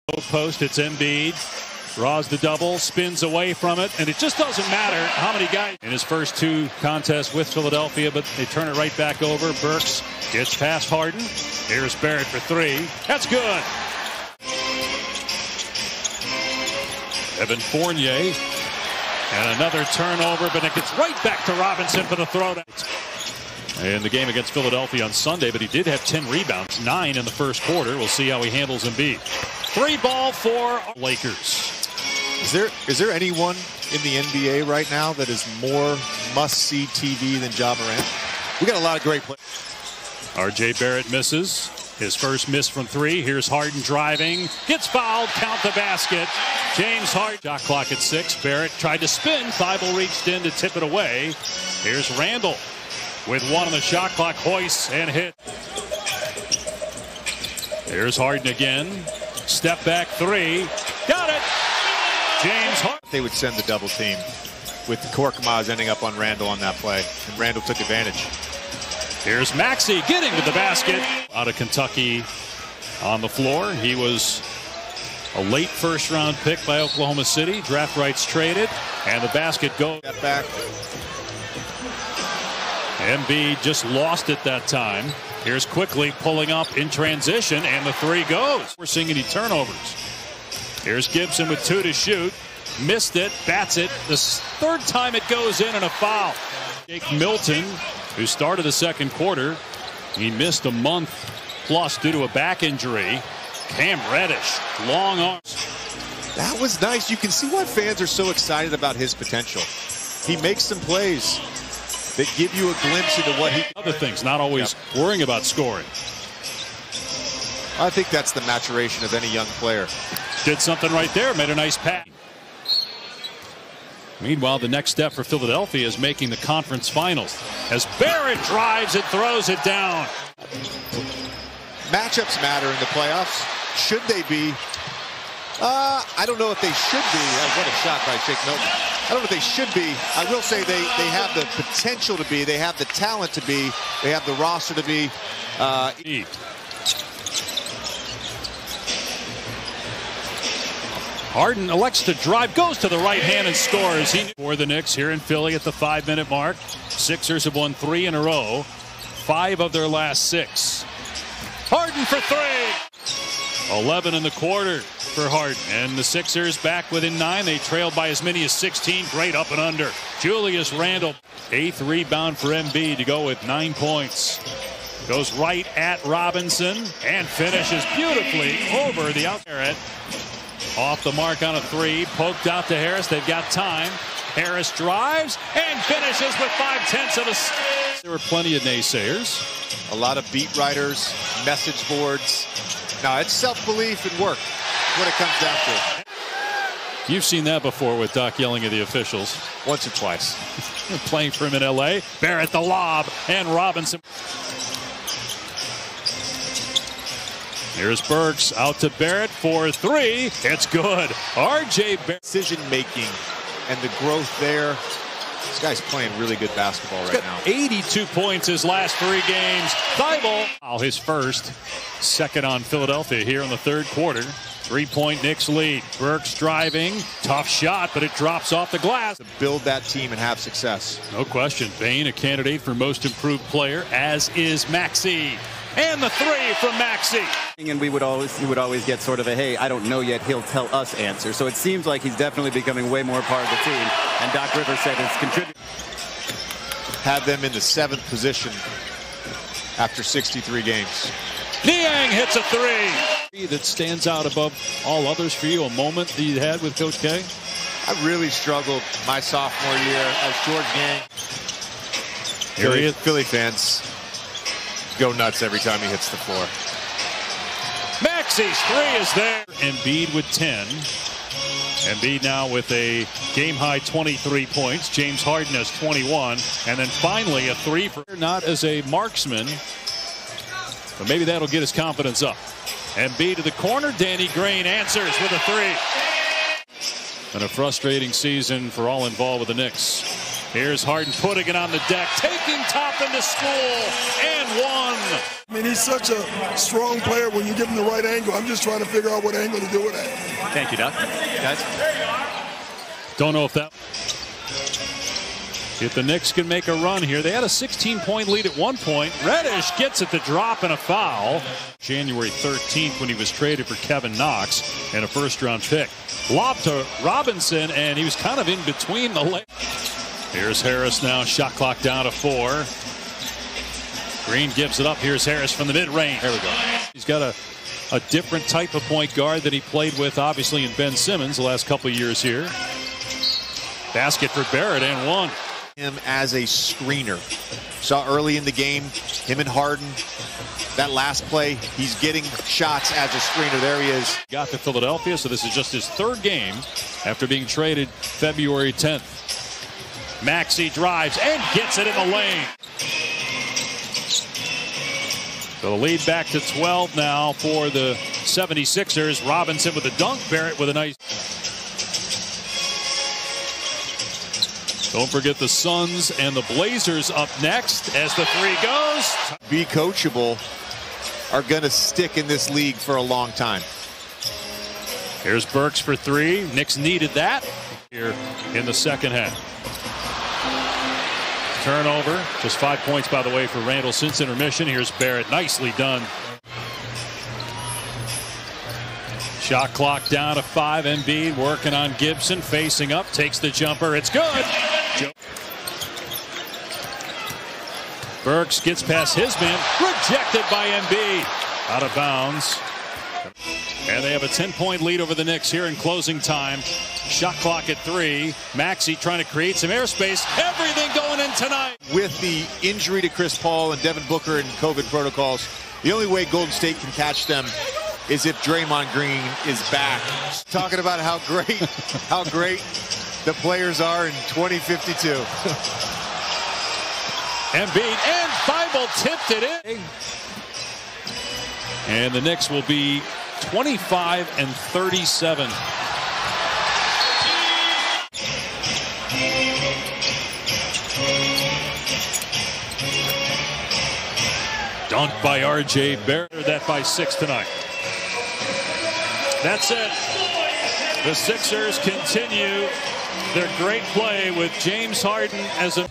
Post, it's Embiid. Draws the double, spins away from it, and it just doesn't matter how many guys in his first two contests with Philadelphia, but they turn it right back over. Burks gets past Harden. Here's Barrett for three. That's good. Evan Fournier. And another turnover, but it gets right back to Robinson for the throwdown. In the game against Philadelphia on Sunday, but he did have 10 rebounds, 9 in the first quarter. We'll see how he handles Embiid. 3-ball for Lakers. Is there anyone in the NBA right now that is more must-see TV than Ja Morant? We got a lot of great players. R.J. Barrett misses. His first miss from three. Here's Harden driving. Gets fouled. Count the basket. James Harden. Shot clock at 6. Barrett tried to spin. Thibault reached in to tip it away. Here's Randall with one on the shot clock. Hoists and hit. Here's Harden again. Step back three. Got it. James Harden. They would send the double team with Korkmaz ending up on Randall on that play. And Randall took advantage. Here's Maxey getting to the basket. Out of Kentucky on the floor. He was a late first-round pick by Oklahoma City. Draft rights traded. And the basket goes. Step back. Embiid just lost it that time. Here's Quickly pulling up in transition. And the three goes. We're seeing any turnovers. Here's Gibson with 2 to shoot. Missed it. Bats it. The third time it goes in and a foul. Jake Milton, who started the second quarter, he missed a month plus due to a back injury. Cam Reddish, long arms. That was nice. You can see why fans are so excited about his potential. He makes some plays that give you a glimpse into what he... Other things, not always worrying about scoring. I think that's the maturation of any young player. Did something right there, made a nice pass. Meanwhile, the next step for Philadelphia is making the conference finals as Barrett drives and throws it down. Matchups matter in the playoffs. Should they be? I don't know if they should be. What a shot by Shake Milton. I don't know if they should be. I will say they have the potential to be. They have the talent to be. They have the roster to be. Harden elects to drive, goes to the right hand and scores. For the Knicks here in Philly at the 5-minute mark. Sixers have won 3 in a row. 5 of their last 6. Harden for 3. 11 in the quarter for Harden. And the Sixers back within 9. They trailed by as many as 16. Great up and under. Julius Randle. 8th rebound for Embiid to go with 9 points. Goes right at Robinson and finishes beautifully over the outside. Off the mark on a 3, poked out to Harris. They've got time. Harris drives and finishes with 5/10 of a... There were plenty of naysayers. A lot of beat writers, message boards. Now, it's self-belief and work. What it comes down to. You've seen that before with Doc yelling at the officials. Once or twice. Playing for him in L.A. Barrett the lob and Robinson. Here's Burks out to Barrett for 3. It's good. R.J. Barrett. Decision-making and the growth there. This guy's playing really good basketball right now. 82 points his last 3 games. Thibault. His first. Second on Philadelphia here in the third quarter. 3-point Knicks lead. Burks driving. Tough shot, but it drops off the glass. To build that team and have success. No question. Bane, a candidate for most improved player, as is Maxey. And the 3 from Maxey. And we would always get sort of a, hey, I don't know yet, he'll tell us answer. So it seems like he's definitely becoming way more part of the team. And Doc Rivers said it's contributed. Had them in the 7th position after 63 games. Niang hits a 3. That stands out above all others for you, a moment that you had with Coach K? I really struggled my sophomore year as George Niang. Philly fans go nuts every time he hits the floor. Maxey's 3 is there. Embiid with 10. Embiid now with a game-high 23 points. James Harden has 21. And then finally a 3 for not as a marksman, but maybe that'll get his confidence up. Embiid to the corner. Danny Green answers with a 3. And a frustrating season for all involved with the Knicks. Here's Harden putting it on the deck, taking Toppin to school, and one. I mean, he's such a strong player when you give him the right angle. I'm just trying to figure out what angle to do it at. Thank you, Doc. Guys. Don't know if that... If the Knicks can make a run here. They had a 16-point lead at one point. Reddish gets it to drop and a foul. January 13th when he was traded for Kevin Knox and a first-round pick. Lob to Robinson, and he was kind of in between the legs. Here's Harris now. Shot clock down to 4. Green gives it up. Here's Harris from the mid-range. There we go. He's got a different type of point guard that he played with, obviously, in Ben Simmons the last couple of years here. Basket for Barrett and one. Him as a screener. Saw early in the game, him and Harden. That last play, he's getting shots as a screener. There he is. Got to Philadelphia, so this is just his third game after being traded February 10th. Maxey drives and gets it in the lane. So the lead back to 12 now for the 76ers. Robinson with a dunk, Barrett with a nice... Don't forget the Suns and the Blazers up next as the three goes. Be coachable are going to stick in this league for a long time. Here's Burks for three. Knicks needed that here in the second half. Turnover. Just 5 points, by the way, for Randall since intermission. Here's Barrett. Nicely done. Shot clock down to 5. Embiid working on Gibson. Facing up. Takes the jumper. It's good. Burks gets past his man. Rejected by Embiid. Out of bounds. And they have a 10-point lead over the Knicks here in closing time. Shot clock at 3. Maxey trying to create some airspace. Everything going in tonight. With the injury to Chris Paul and Devin Booker and COVID protocols, the only way Golden State can catch them is if Draymond Green is back. Talking about how great the players are in 2052. Embiid and Thibault tipped it in. And the Knicks will be 25-37. Dunked by R.J. Barrett. That by 6 tonight. That's it. The Sixers continue their great play with James Harden as a...